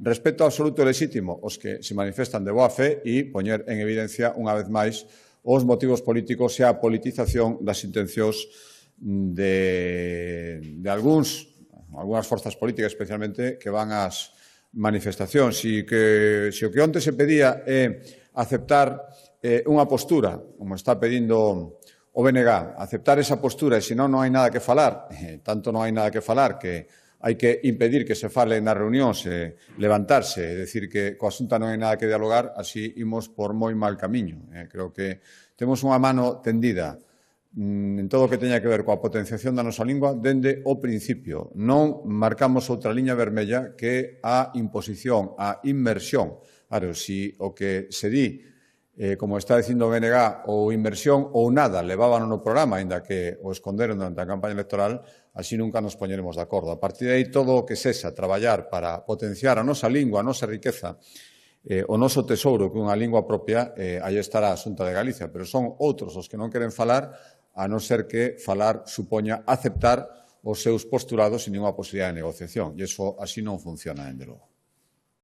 Respeto absoluto e lexítimo os que se manifestan de boa fe e poñer en evidencia, unha vez máis, os motivos políticos e a politización das intencións de algunhas forzas políticas, especialmente, que van ás manifestacións. Se o que onte se pedía é aceptar unha postura, como está pedindo o BNG, aceptar esa postura e senón non hai nada que falar, tanto non hai nada que falar que hai que impedir que se fale nas reunións, levantarse, e decir que coa Xunta non hai nada que dialogar, así imos por moi mal camiño. Creo que temos unha mano tendida en todo o que teña que ver coa potenciación da nosa lingua dende o principio. Non marcamos outra liña vermella que a imposición, a inmersión. Claro, se o que se di, como está dicindo o BNG, ou inmersión ou nada, levábano no programa, aínda que o esconderon durante a campaña electoral, así nunca nos poñeremos de acordo. A partir de aí, todo o que sexa traballar para potenciar a nosa lingua, a nosa riqueza, o noso tesouro, que é unha lingua propia, aí estará a Xunta de Galicia, pero son outros os que non queren falar, a non ser que falar supoña aceptar os seus postulados sin ninguna posibilidade de negociación. E iso así non funciona, dende logo.